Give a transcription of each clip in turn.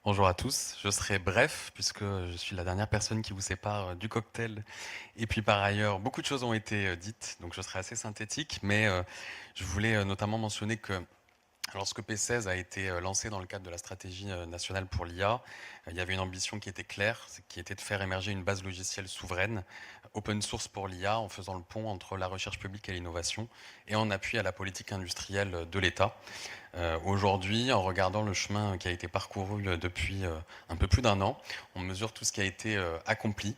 Bonjour à tous, je serai bref puisque je suis la dernière personne qui vous sépare du cocktail. Et puis par ailleurs, beaucoup de choses ont été dites, donc je serai assez synthétique, mais je voulais notamment mentionner que lorsque P16 a été lancé dans le cadre de la stratégie nationale pour l'IA, il y avait une ambition qui était claire, qui était de faire émerger une base logicielle souveraine, open source pour l'IA, en faisant le pont entre la recherche publique et l'innovation, et en appui à la politique industrielle de l'État. Aujourd'hui, en regardant le chemin qui a été parcouru depuis un peu plus d'un an, on mesure tout ce qui a été accompli,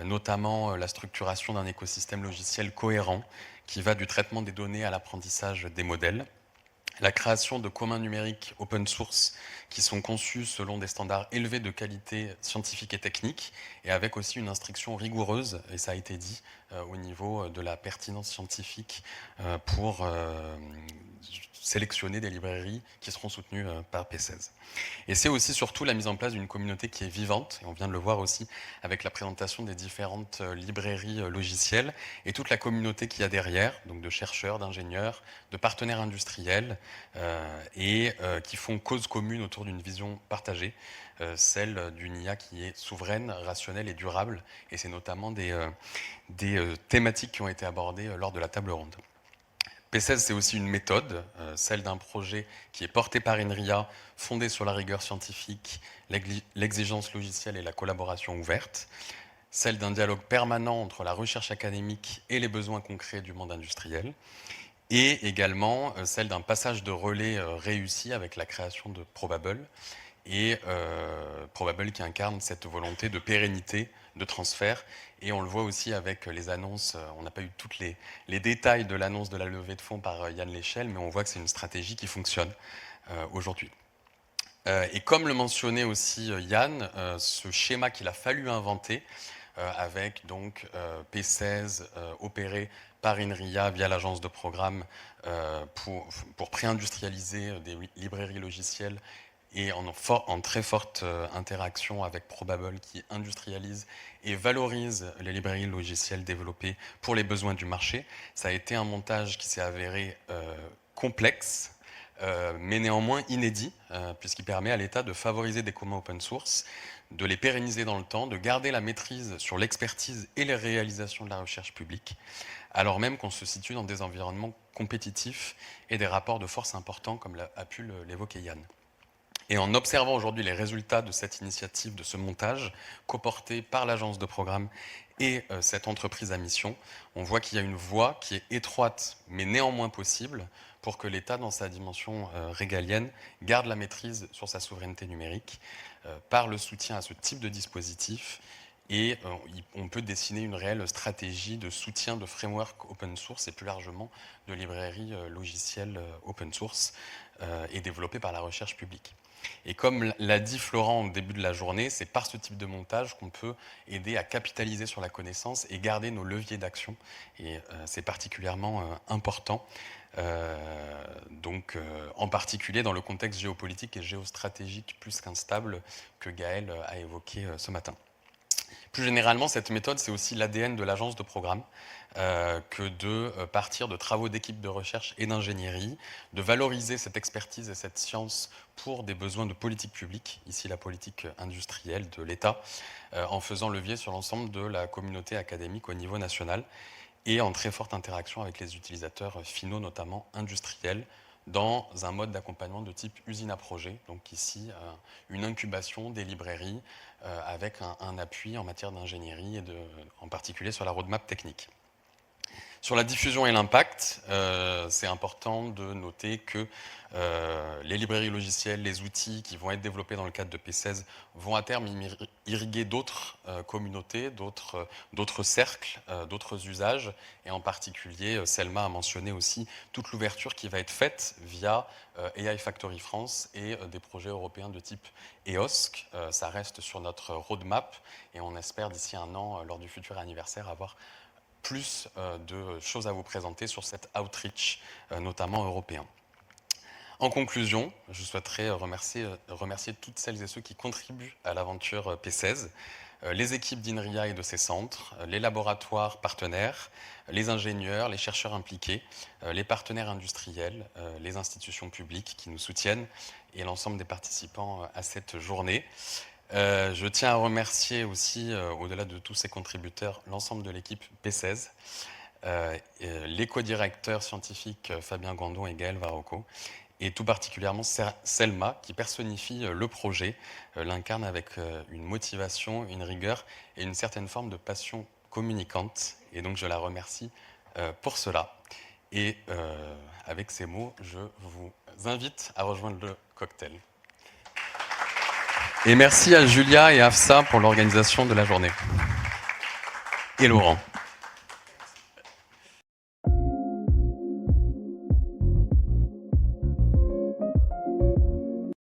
notamment la structuration d'un écosystème logiciel cohérent qui va du traitement des données à l'apprentissage des modèles, la création de communs numériques open source qui sont conçus selon des standards élevés de qualité scientifique et technique, et avec aussi une instruction rigoureuse, et ça a été dit, au niveau de la pertinence scientifique pour sélectionner des librairies qui seront soutenues par P16. Et c'est aussi surtout la mise en place d'une communauté qui est vivante, et on vient de le voir aussi avec la présentation des différentes librairies logicielles, et toute la communauté qu'il y a derrière, donc de chercheurs, d'ingénieurs, de partenaires industriels, qui font cause commune autour d'une vision partagée, celle d'une IA qui est souveraine, rationnelle et durable, et c'est notamment des thématiques qui ont été abordées lors de la table ronde. P16, c'est aussi une méthode, celle d'un projet qui est porté par INRIA, fondé sur la rigueur scientifique, l'exigence logicielle et la collaboration ouverte, celle d'un dialogue permanent entre la recherche académique et les besoins concrets du monde industriel, et également celle d'un passage de relais réussi avec la création de Probable, et Probable qui incarne cette volonté de pérennité, de transfert. Et on le voit aussi avec les annonces, on n'a pas eu tous les détails de l'annonce de la levée de fonds par Yann Léchel, mais on voit que c'est une stratégie qui fonctionne aujourd'hui. Et comme le mentionnait aussi Yann, ce schéma qu'il a fallu inventer, avec donc P16 opéré par INRIA via l'agence de programme pour pré-industrialiser des librairies logicielles et en très forte interaction avec Probable qui industrialise et valorise les librairies logicielles développées pour les besoins du marché. Ça a été un montage qui s'est avéré complexe, mais néanmoins inédit, puisqu'il permet à l'État de favoriser des communs open source, de les pérenniser dans le temps, de garder la maîtrise sur l'expertise et les réalisations de la recherche publique, alors même qu'on se situe dans des environnements compétitifs et des rapports de force importants, comme a pu l'évoquer Yann. Et en observant aujourd'hui les résultats de cette initiative, de ce montage, coporté par l'agence de programme et cette entreprise à mission, on voit qu'il y a une voie qui est étroite, mais néanmoins possible, pour que l'État, dans sa dimension régalienne, garde la maîtrise sur sa souveraineté numérique par le soutien à ce type de dispositif. Et on peut dessiner une réelle stratégie de soutien de framework open source et plus largement de librairies logicielles open source et développées par la recherche publique. Et comme l'a dit Florent au début de la journée, c'est par ce type de montage qu'on peut aider à capitaliser sur la connaissance et garder nos leviers d'action. Et c'est particulièrement important, en particulier dans le contexte géopolitique et géostratégique plus qu'instable que Gaël a évoqué ce matin. Plus généralement, cette méthode, c'est aussi l'ADN de l'agence de programme, que de partir de travaux d'équipes de recherche et d'ingénierie, de valoriser cette expertise et cette science pour des besoins de politique publique, ici la politique industrielle de l'État, en faisant levier sur l'ensemble de la communauté académique au niveau national et en très forte interaction avec les utilisateurs finaux, notamment industriels, dans un mode d'accompagnement de type usine à projet. Donc ici, une incubation des librairies avec un appui en matière d'ingénierie et en particulier sur la roadmap technique. Sur la diffusion et l'impact, c'est important de noter que les librairies logicielles, les outils qui vont être développés dans le cadre de P16 vont à terme irriguer d'autres communautés, d'autres cercles, d'autres usages, et en particulier, Selma a mentionné aussi toute l'ouverture qui va être faite via AI Factory France et des projets européens de type EOSC. Ça reste sur notre roadmap et on espère d'ici un an, lors du futur anniversaire, avoir plus de choses à vous présenter sur cet outreach, notamment européen. En conclusion, je souhaiterais remercier toutes celles et ceux qui contribuent à l'aventure P16, les équipes d'INRIA et de ses centres, les laboratoires partenaires, les ingénieurs, les chercheurs impliqués, les partenaires industriels, les institutions publiques qui nous soutiennent et l'ensemble des participants à cette journée. Je tiens à remercier aussi, au-delà de tous ces contributeurs, l'ensemble de l'équipe P16, les co-directeurs scientifiques Fabien Gandon et Gaël Varocco, et tout particulièrement Selma, qui personnifie le projet, l'incarne avec une motivation, une rigueur et une certaine forme de passion communicante. Et donc je la remercie pour cela. Et avec ces mots, je vous invite à rejoindre le cocktail. Et merci à Julia et Afsa pour l'organisation de la journée. Et Laurent.